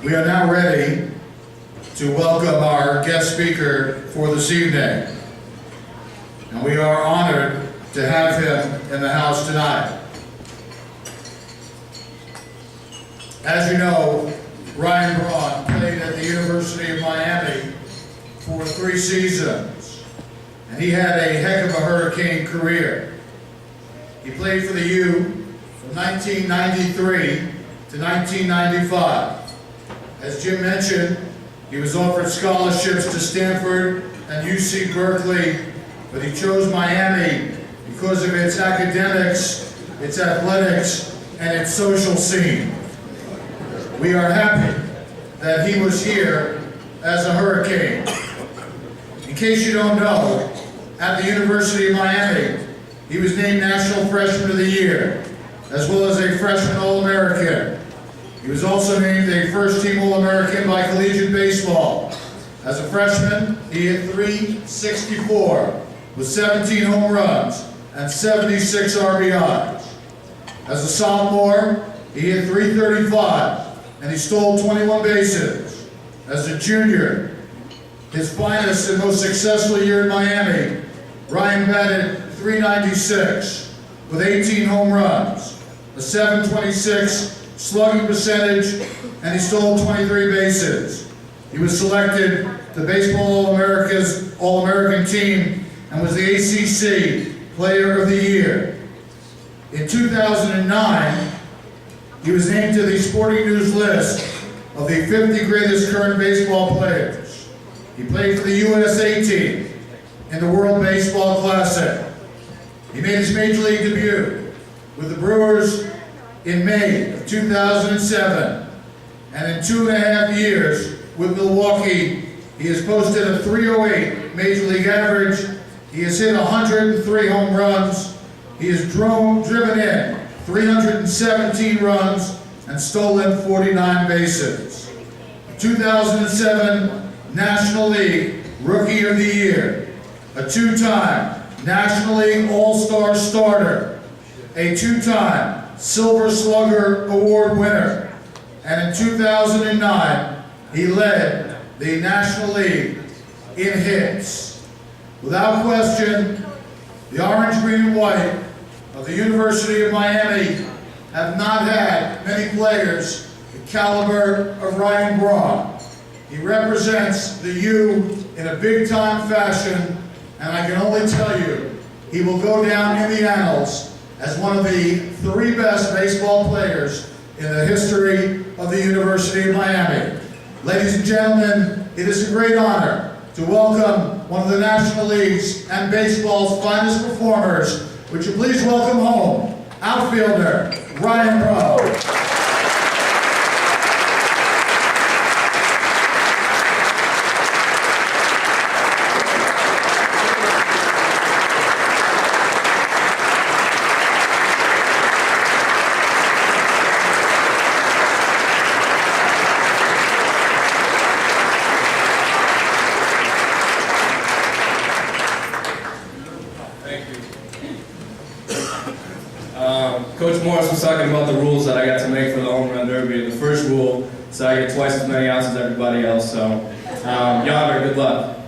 We are now ready to welcome our guest speaker for this evening. And we are honored to have him in the house tonight. As you know, Ryan Braun played at the University of Miami for 3 seasons, and he had a heck of a hurricane career. He played for the U from 1993 to 1995. As Jim mentioned, he was offered scholarships to Stanford and UC Berkeley, but he chose Miami because of its academics, its athletics, and its social scene. We are happy that he was here as a Hurricane. In case you don't know, at the University of Miami, he was named National Freshman of the Year, as well as a Freshman All-American. He was also named a first-team All-American by collegiate baseball. As a freshman, he hit .364 with 17 home runs and 76 RBIs. As a sophomore, he hit .335 and he stole 21 bases. As a junior, his finest and most successful year in Miami, Ryan batted .396 with 18 home runs, a .726 slugging percentage, and he stole 23 bases. He was selected to Baseball All-American team and was the ACC Player of the Year. In 2009, he was named to the Sporting News list of the 50 greatest current baseball players. He played for the USA team in the World Baseball Classic. He made his Major League debut with the Brewers in May of 2007, and in 2.5 years with Milwaukee, he has posted a .308 Major League average. He has hit 103 home runs. He has driven in 317 runs and stolen 49 bases. 2007 National League Rookie of the Year, a 2-time National League All-Star starter, a 2-time Silver Slugger Award winner, and in 2009, he led the National League in hits. Without question, the orange, green, and white of the University of Miami have not had many players the caliber of Ryan Braun. He represents the U in a big-time fashion, and I can only tell you, he will go down in the annals as one of the 3 best baseball players in the history of the University of Miami. Ladies and gentlemen, it is a great honor to welcome one of the National League's and baseball's finest performers. Would you please welcome home outfielder Ryan Braun. Coach Morris was talking about the rules that I got to make for the home run derby. The first rule is I get twice as many outs as everybody else, so yonder, good luck.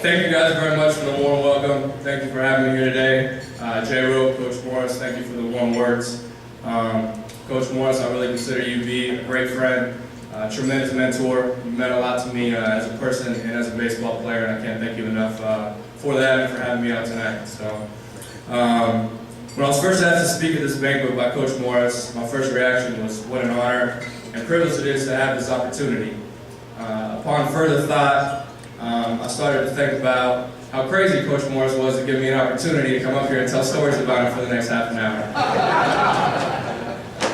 Thank you guys very much for the warm welcome. Thank you for having me here today. Jay Rowe, Coach Morris, thank you for the warm words. Coach Morris, I really consider you to be a great friend, a tremendous mentor. You meant a lot to me as a person and as a baseball player, and I can't thank you enough for that and for having me out tonight. So. When I was first asked to speak at this banquet by Coach Morris, my first reaction was what an honor and privilege it is to have this opportunity. Upon further thought, I started to think about how crazy Coach Morris was to give me an opportunity to come up here and tell stories about him for the next half an hour.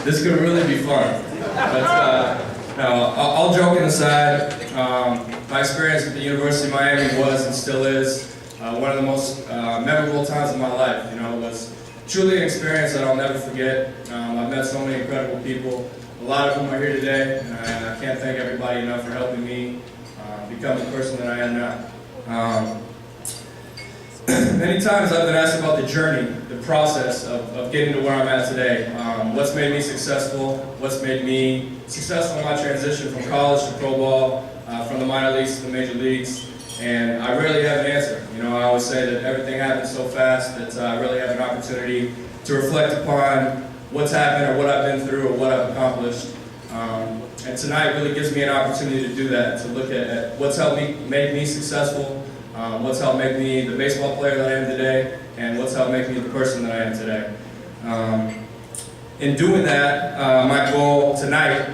This could really be fun. But no, all joking aside, my experience at the University of Miami was and still is one of the most memorable times of my life. You know, it was truly an experience that I'll never forget. I've met so many incredible people, a lot of whom are here today, and I can't thank everybody enough for helping me become the person that I am now. Many times I've been asked about the journey, the process of getting to where I'm at today. What's made me successful? What's made me successful in my transition from college to pro ball, from the minor leagues to the major leagues? And I rarely have an answer. You know, I always say that everything happens so fast that I really have an opportunity to reflect upon what's happened or what I've been through or what I've accomplished. And tonight really gives me an opportunity to do that, to look at what's helped make me successful, what's helped make me the baseball player that I am today, and what's helped make me the person that I am today. In doing that, my goal tonight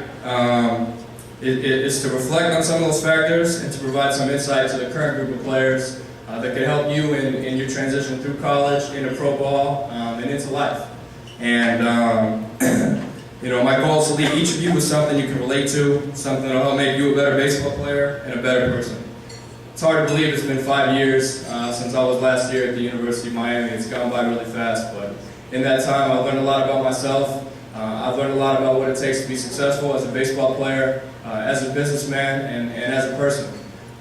is to reflect on some of those factors and to provide some insight to the current group of players that can help you in your transition through college, into pro ball, and into life. And you know, my goal is to leave each of you with something you can relate to, something that will help make you a better baseball player and a better person. It's hard to believe it's been 5 years since I was last year at the University of Miami. It's gone by really fast, but in that time I've learned a lot about myself. I've learned a lot about what it takes to be successful as a baseball player, as a businessman, and as a person.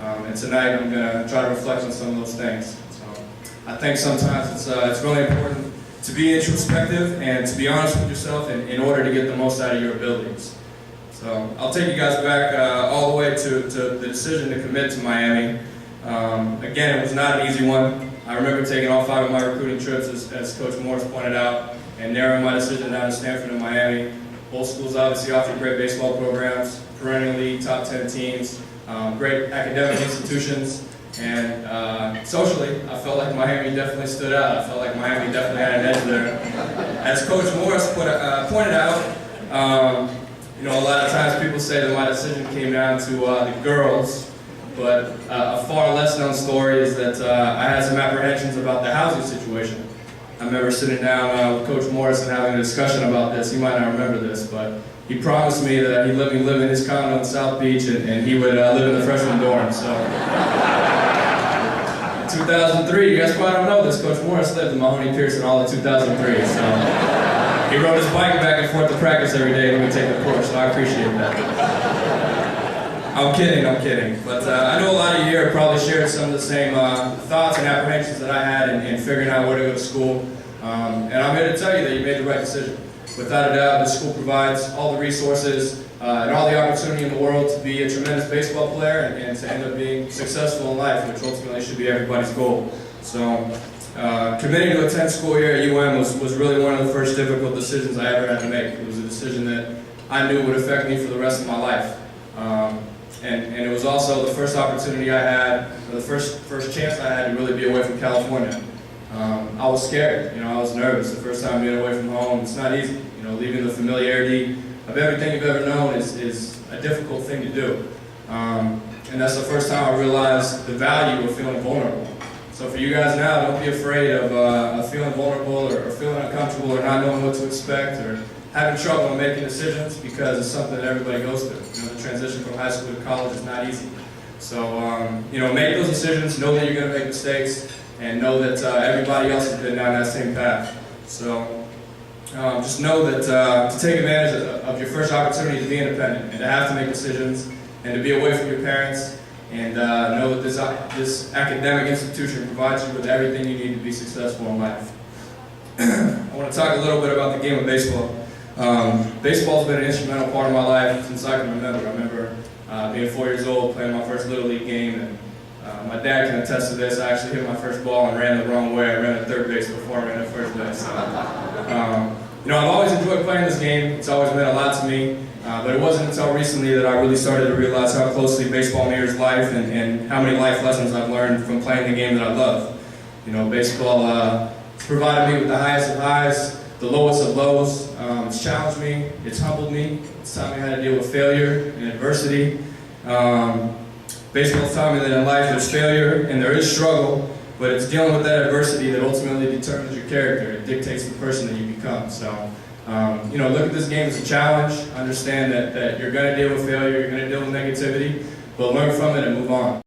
And tonight I'm going to try to reflect on some of those things. So I think sometimes it's really important to be introspective and to be honest with yourself in order to get the most out of your abilities. So I'll take you guys back all the way to the decision to commit to Miami. Again, it was not an easy one. I remember taking all 5 of my recruiting trips, as Coach Morris pointed out, and narrowing my decision down to Stanford and Miami. Both schools obviously offer great baseball programs, perennially top 10 teams, great academic institutions, and socially, I felt like Miami definitely stood out. I felt like Miami definitely had an edge there. As Coach Morris pointed out, you know, a lot of times people say that my decision came down to the girls, but a far less known story is that I had some apprehensions about the housing situation. I remember sitting down with Coach Morris and having a discussion about this. He might not remember this, but he promised me that he'd let me live in his condo in South Beach and he would live in the freshman dorm. So, in 2003, you guys probably don't know this, Coach Morris lived in Mahoney Pearson all of 2003. So, he rode his bike back and forth to practice every day and we take the course, so I appreciate that. I'm kidding. But I know a lot of you here probably shared some of the same thoughts and apprehensions that I had in figuring out where to go to school. And I'm here to tell you that you made the right decision. Without a doubt, the school provides all the resources and all the opportunity in the world to be a tremendous baseball player and to end up being successful in life, which ultimately should be everybody's goal. So, committing to attend school here at UM was really one of the first difficult decisions I ever had to make. It was a decision that I knew would affect me for the rest of my life. And it was also the first opportunity I had, or the first chance I had to really be away from California. I was scared, you know, I was nervous. The first time being away from home, it's not easy. You know, leaving the familiarity of everything you've ever known is a difficult thing to do. And that's the first time I realized the value of feeling vulnerable. So for you guys now, don't be afraid of feeling vulnerable or feeling uncomfortable or not knowing what to expect or having trouble in making decisions, because it's something that everybody goes through. You know, the transition from high school to college is not easy. So, you know, make those decisions, know that you're going to make mistakes, and know that everybody else has been down that same path. So, just know that to take advantage of your first opportunity to be independent and to have to make decisions and to be away from your parents, and know that this academic institution provides you with everything you need to be successful in life. I want to talk a little bit about the game of baseball. Baseball's been an instrumental part of my life since I can remember. I remember being 4 years old, playing my first Little League game, and my dad can attest to this. I actually hit my first ball and ran the wrong way. I ran at third base before I ran at first base. So, you know, I've always enjoyed playing this game. It's always meant a lot to me. But it wasn't until recently that I really started to realize how closely baseball mirrors life and how many life lessons I've learned from playing the game that I love. You know, baseball provided me with the highest of highs, the lowest of lows. It's challenged me, it's humbled me, it's taught me how to deal with failure and adversity. Baseball's taught me that in life there's failure and there is struggle, but it's dealing with that adversity that ultimately determines your character. It dictates the person that you become. So, you know, look at this game as a challenge. Understand that you're going to deal with failure, you're going to deal with negativity, but learn from it and move on.